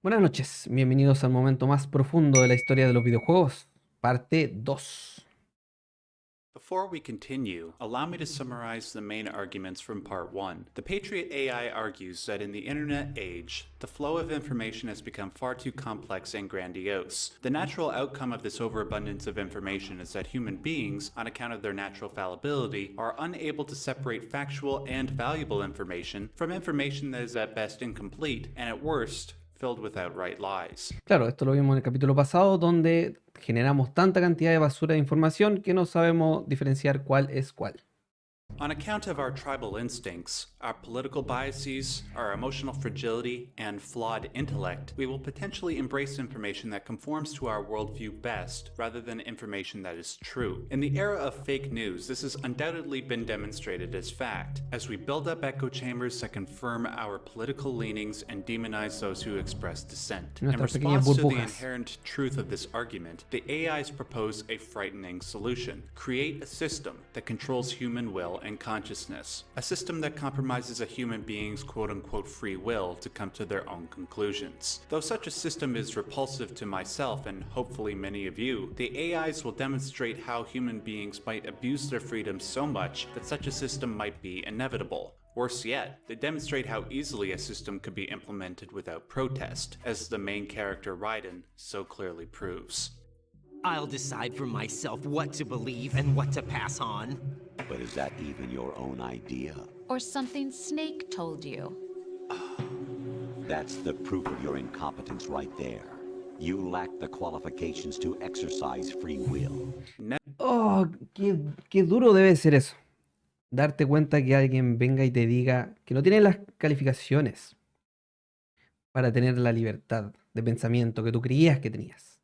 Buenas noches, bienvenidos al momento más profundo de la historia de los videojuegos, parte 2. Before we continue, allow me to summarize the main arguments from Part 1. The Patriot AI argues that in the internet age, the flow of information has become far too complex and grandiose. The natural outcome of this overabundance of information is that human beings, on account of their natural fallibility, are unable to separate factual and valuable information from information that is at best incomplete and at worst filled with outright lies. Claro, esto lo vimos en el capítulo pasado, donde generamos tanta cantidad de basura de información que no sabemos diferenciar cuál es cuál. On account of our tribal instincts, our political biases, our emotional fragility, and flawed intellect, we will potentially embrace information that conforms to our worldview best, rather than information that is true. In the era of fake news, this has undoubtedly been demonstrated as fact, as we build up echo chambers that confirm our political leanings and demonize those who express dissent. In Nuestras pequeñas response to the burbujas. inherent truth of this argument, the AIs propose a frightening solution. Create a system that controls human will and consciousness. A system that compromises a human being's quote-unquote free will to come to their own conclusions. Though such a system is repulsive to myself and hopefully many of you, the AIs will demonstrate how human beings might abuse their freedom so much that such a system might be inevitable. Worse yet, they demonstrate how easily a system could be implemented without protest, as the main character Raiden so clearly proves. I'll decide for myself what to believe and what to pass on. But is that even your own idea? Or something Snake told you. That's the proof of your incompetence right there. You lack the qualifications to exercise free will. Oh, qué duro debe ser eso. Darte cuenta que alguien venga y te diga que no tienes las calificaciones para tener la libertad de pensamiento que tú creías que tenías.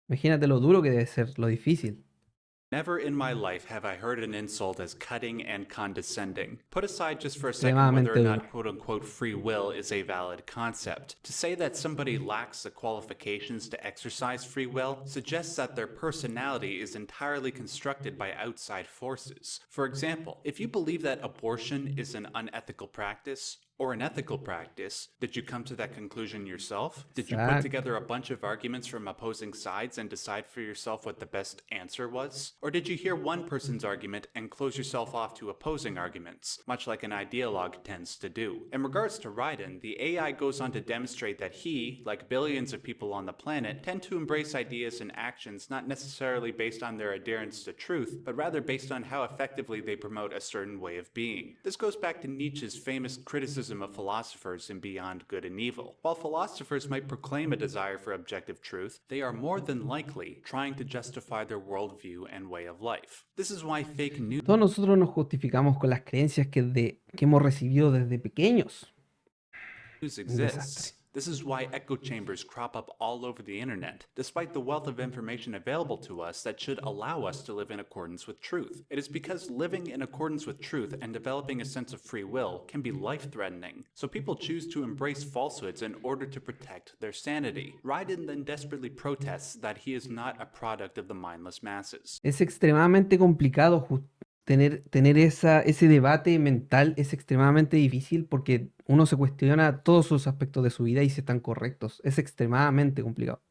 Imagínate lo duro que debe ser, lo difícil. Never in my life have I heard an insult as cutting and condescending. Put aside just for a second whether or not quote-unquote free will is a valid concept. To say that somebody lacks the qualifications to exercise free will suggests that their personality is entirely constructed by outside forces. For example, if you believe that abortion is an unethical practice, or an ethical practice, did you come to that conclusion yourself? Did you put together a bunch of arguments from opposing sides and decide for yourself what the best answer was? Or did you hear one person's argument and close yourself off to opposing arguments, much like an ideologue tends to do? In regards to Raiden, the AI goes on to demonstrate that he, like billions of people on the planet, tend to embrace ideas and actions not necessarily based on their adherence to truth, but rather based on how effectively they promote a certain way of being. This goes back to Nietzsche's famous criticism of philosophers in Beyond Good and Evil. While philosophers might proclaim a desire for objective truth, they are more than likely trying to justify their worldview and way of life. This is why fake news Todos nosotros nos justificamos con las creencias que hemos recibido desde pequeños. exists. This is why echo chambers crop up all over the internet, despite the wealth of information available to us that should allow us to live in accordance with truth. It is because living in accordance with truth and developing a sense of free will can be life-threatening, so people choose to embrace falsehoods in order to protect their sanity. Raiden then desperately protests that he is not a product of the mindless masses. Es extremadamente complicado tener ese debate mental, es extremadamente difícil porque uno se cuestiona todos los aspectos de su vida y si están correctos. Es extremadamente complicado.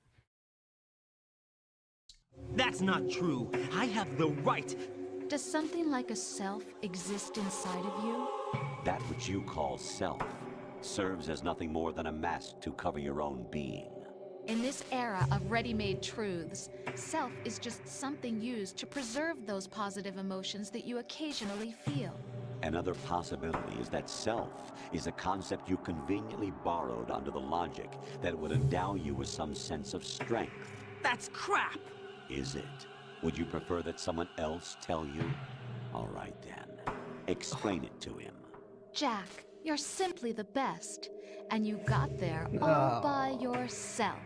That's not true. I have the right. Does something like a self exist inside of you? That which you call self serves as nothing more than a mask to cover your own being. In this era of ready-made truths, self is just something used to preserve those positive emotions that you occasionally feel. Another possibility is that self is a concept you conveniently borrowed under the logic that would endow you with some sense of strength. That's crap! Is it? Would you prefer that someone else tell you? All right then. Explain it to him. Jack, you're simply the best, and you got there all by yourself.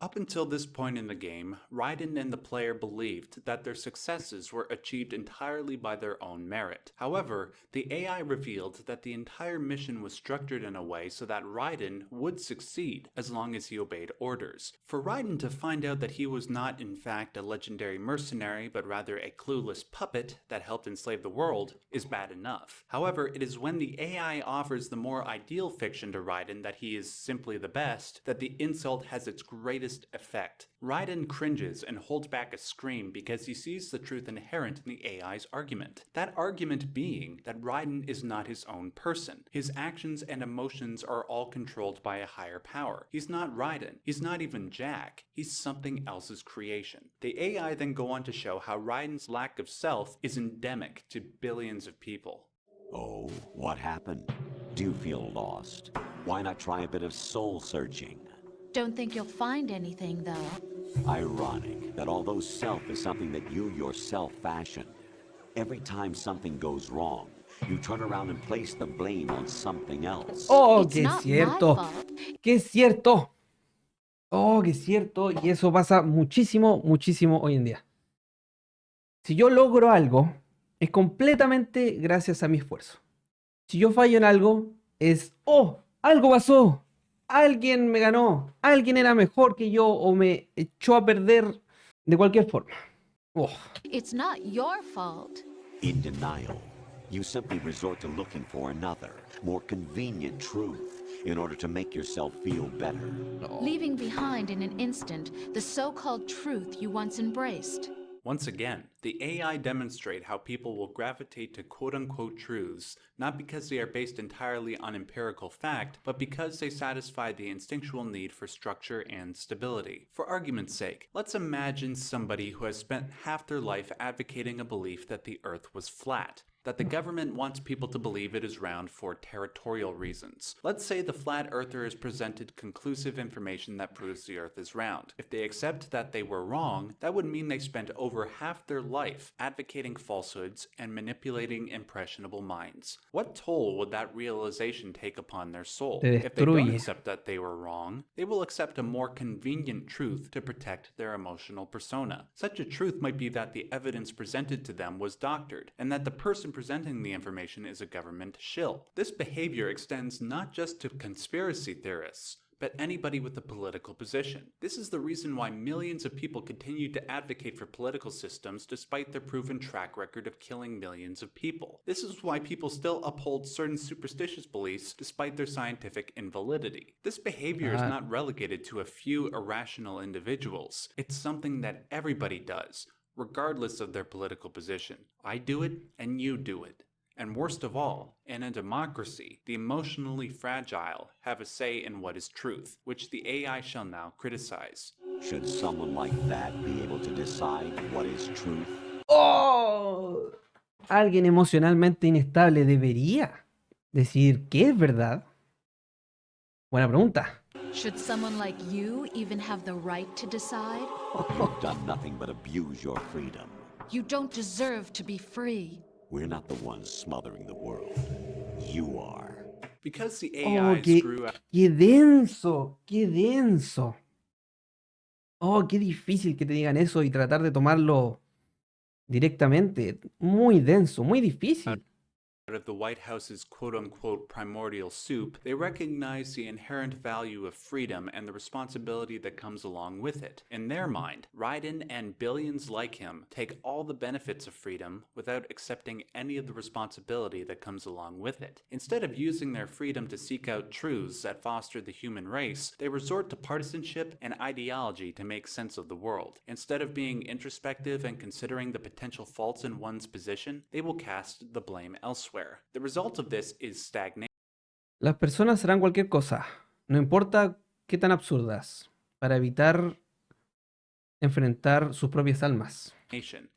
Up until this point in the game, Raiden and the player believed that their successes were achieved entirely by their own merit. However, the AI revealed that the entire mission was structured in a way so that Raiden would succeed as long as he obeyed orders. For Raiden to find out that he was not in fact a legendary mercenary but rather a clueless puppet that helped enslave the world is bad enough. However, it is when the AI offers the more ideal fiction to Raiden that he is simply the best that the insult has its greatest effect. Raiden cringes and holds back a scream because he sees the truth inherent in the AI's argument. That argument being that Raiden is not his own person. His actions and emotions are all controlled by a higher power. He's not Raiden. He's not even Jack. He's something else's creation. The AI then go on to show how Raiden's lack of self is endemic to billions of people. Oh, what happened? Do you feel lost? Why not try a bit of soul searching? Don't think you'll find anything, though. Ironic that although self is something that you yourself fashion, every time something goes wrong, you turn around and place the blame on something else. Oh, It's que es not my cierto. fault. Que es cierto. Oh, que es cierto. Y eso pasa muchísimo, muchísimo hoy en día. Si yo logro algo, es completamente gracias a mi esfuerzo. Si yo fallo en algo, es, oh, algo pasó. Alguien me ganó. Alguien era mejor que yo o me echó a perder de cualquier forma. Oh. It's not your fault. In denial, you simply resort to looking for another, more convenient truth in order to make yourself feel better. Leaving behind in an instant the so-called truth you once embraced. Once again, the AI demonstrate how people will gravitate to quote-unquote truths, not because they are based entirely on empirical fact, but because they satisfy the instinctual need for structure and stability. For argument's sake, let's imagine somebody who has spent half their life advocating a belief that the Earth was flat, that the government wants people to believe it is round for territorial reasons. Let's say the flat earther is presented conclusive information that proves the Earth is round. If they accept that they were wrong, that would mean they spent over half their life advocating falsehoods and manipulating impressionable minds. What toll would that realization take upon their soul? Te If they don't destruye. accept that they were wrong, they will accept a more convenient truth to protect their emotional persona. Such a truth might be that the evidence presented to them was doctored, and that the person presenting the information is a government shill. This behavior extends not just to conspiracy theorists, but anybody with a political position. This is the reason why millions of people continue to advocate for political systems despite their proven track record of killing millions of people. This is why people still uphold certain superstitious beliefs despite their scientific invalidity. This behavior is not relegated to a few irrational individuals. It's something that everybody does, regardless of their political position. I do it, and you do it. And worst of all, in a democracy, the emotionally fragile have a say in what is truth, which the AI shall now criticize. Should someone like that be able to decide what is truth? Oh. Alguien emocionalmente inestable debería decir qué es verdad. Buena pregunta. Should someone like you even have the right to decide? You've done nothing but abuse your freedom. You don't deserve to be free. We're not the ones smothering the world. You are. Because the Oh, AI qué, screw up qué denso, qué denso. Oh, qué difícil que te digan eso y tratar de tomarlo directamente. Muy denso, muy difícil. of the White House's quote-unquote primordial soup, they recognize the inherent value of freedom and the responsibility that comes along with it. In their mind, Raiden and billions like him take all the benefits of freedom without accepting any of the responsibility that comes along with it. Instead of using their freedom to seek out truths that foster the human race, they resort to partisanship and ideology to make sense of the world. Instead of being introspective and considering the potential faults in one's position, they will cast the blame elsewhere. The result of this is stagnation. Las personas harán cualquier cosa, no importa qué tan absurdas, para evitar enfrentar sus propias almas.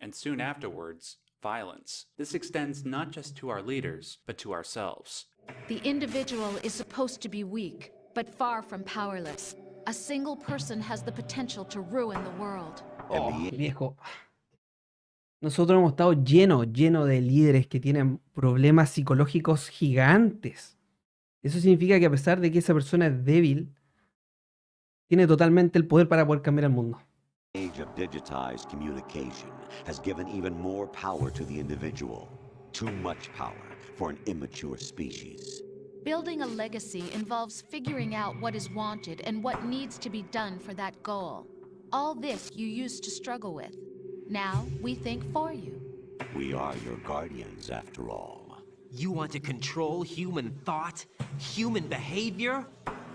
And soon afterwards, violence. This extends not just to our leaders, but to ourselves. The individual is supposed to be weak, but far from powerless. A single person has the potential to ruin the world. Oh, viejo. Nosotros hemos estado lleno de líderes que tienen problemas psicológicos gigantes. Eso significa que a pesar de que esa persona es débil, tiene totalmente el poder para poder cambiar el mundo. The age of digitized communication has given even more power to the individual. Too much power for an immature species. Building a legacy involves figuring out what is wanted and what needs to be done for that goal. All this you used to struggle with. Now we think for you. We are your guardians, after all. You want to control human thought, human behavior?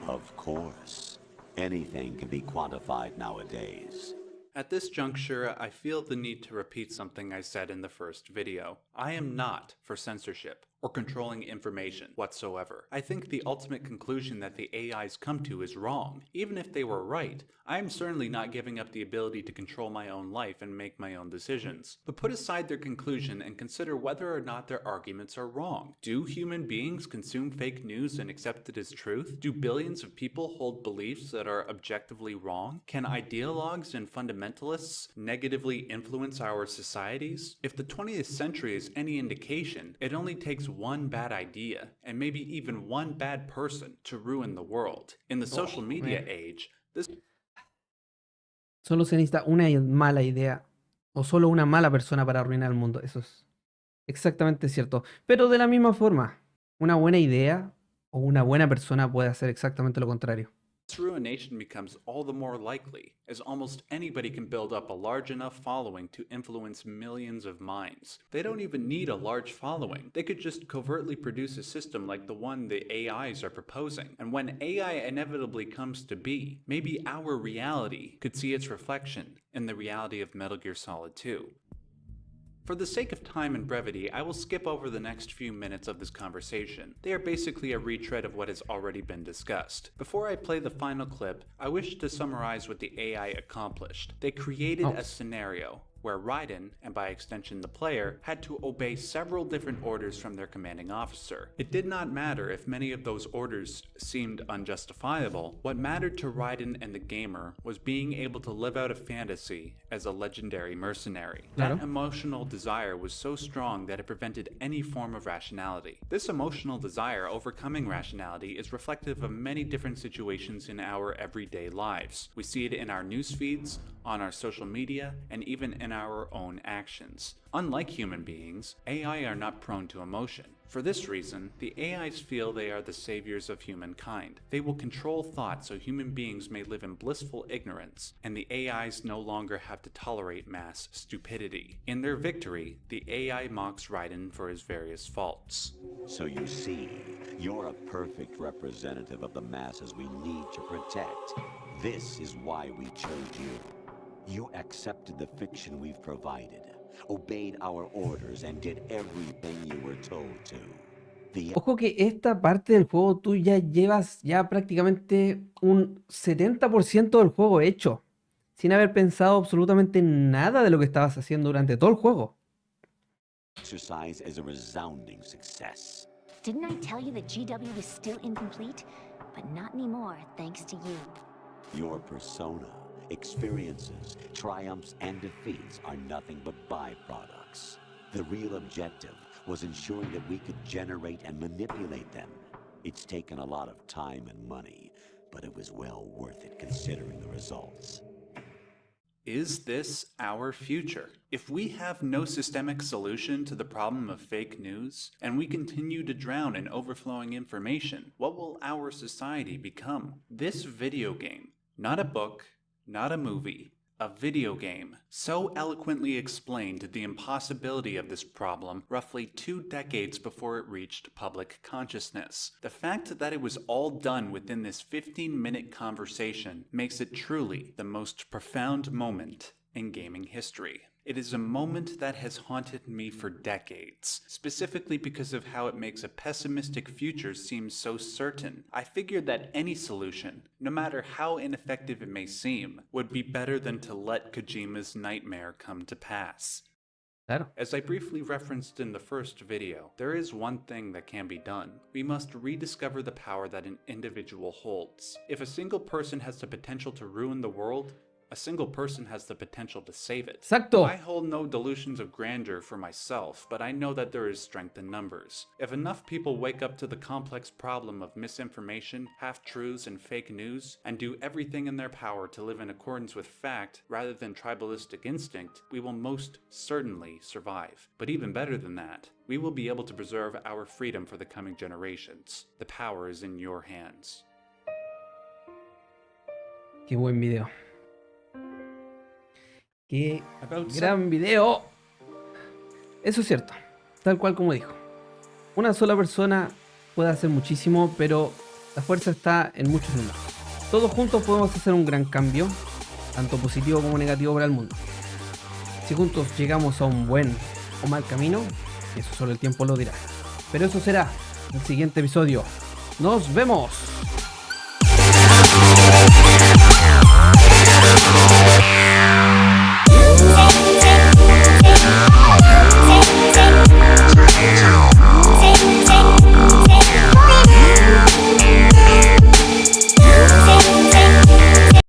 Of course. Anything can be quantified nowadays. At this juncture, I feel the need to repeat something I said in the first video. I am not for censorship or controlling information whatsoever. I think the ultimate conclusion that the AIs come to is wrong. Even if they were right, I am certainly not giving up the ability to control my own life and make my own decisions. But put aside their conclusion and consider whether or not their arguments are wrong. Do human beings consume fake news and accept it as truth? Do billions of people hold beliefs that are objectively wrong? Can ideologues and fundamentalists negatively influence our societies? If the 20th century is any indication, it only takes one bad idea, and maybe even one bad person, to ruin the world. In the social media age, this... Solo se necesita una mala idea o solo una mala persona para arruinar el mundo. Eso es exactamente cierto. Pero de la misma forma, una buena idea o una buena persona puede hacer exactamente lo contrario. This ruination becomes all the more likely, as almost anybody can build up a large enough following to influence millions of minds. They don't even need a large following. They could just covertly produce a system like the one the AIs are proposing. And when AI inevitably comes to be, maybe our reality could see its reflection in the reality of Metal Gear Solid 2. For the sake of time and brevity, I will skip over the next few minutes of this conversation. They are basically a retread of what has already been discussed. Before I play the final clip, I wish to summarize what the AI accomplished. They created a scenario where Raiden, and by extension the player, had to obey several different orders from their commanding officer. It did not matter if many of those orders seemed unjustifiable. What mattered to Raiden and the gamer was being able to live out a fantasy as a legendary mercenary. That emotional desire was so strong that it prevented any form of rationality. This emotional desire overcoming rationality is reflective of many different situations in our everyday lives. We see it in our news feeds, on our social media, and even in our own actions. Unlike human beings, AI are not prone to emotion. For this reason, the AIs feel they are the saviors of humankind. They will control thought so human beings may live in blissful ignorance, and the AIs no longer have to tolerate mass stupidity. In their victory, the AI mocks Raiden for his various faults. So you see, you're a perfect representative of the masses we need to protect. This is why we chose you. You accepted the fiction we've provided, obeyed our orders, and did everything you were told to. Ojo que esta parte del juego tú ya llevas ya prácticamente un 70% del juego hecho, sin haber pensado absolutamente nada de lo que estabas haciendo durante todo el juego. Exercise is a resounding success. Didn't I tell you that GW was still incomplete? But not anymore, thanks to you. Your persona, experiences, triumphs, and defeats are nothing but byproducts. The real objective was ensuring that we could generate and manipulate them. It's taken a lot of time and money, but it was well worth it considering the results. Is this our future? If we have no systemic solution to the problem of fake news, and we continue to drown in overflowing information, what will our society become? This video game, not a book, not a movie, a video game, so eloquently explained the impossibility of this problem roughly 2 decades before it reached public consciousness. The fact that it was all done within this 15-minute conversation makes it truly the most profound moment in gaming history. It is a moment that has haunted me for decades, specifically because of how it makes a pessimistic future seem so certain. I figured that any solution, no matter how ineffective it may seem, would be better than to let Kojima's nightmare come to pass. Claro. As I briefly referenced in the first video, there is one thing that can be done. We must rediscover the power that an individual holds. If a single person has the potential to ruin the world, A single person has the potential to save it. Exacto. I hold no delusions of grandeur for myself, but I know that there is strength in numbers. If enough people wake up to the complex problem of misinformation, half-truths, and fake news, and do everything in their power to live in accordance with fact rather than tribalistic instinct, we will most certainly survive. But even better than that, we will be able to preserve our freedom for the coming generations. The power is in your hands. Qué buen video. Qué gran video. Eso es cierto, tal cual como dijo. Una sola persona puede hacer muchísimo, pero la fuerza está en muchos números. Todos juntos podemos hacer un gran cambio, tanto positivo como negativo para el mundo. Si juntos llegamos a un buen o mal camino, eso solo el tiempo lo dirá. Pero eso será en el siguiente episodio. ¡Nos vemos!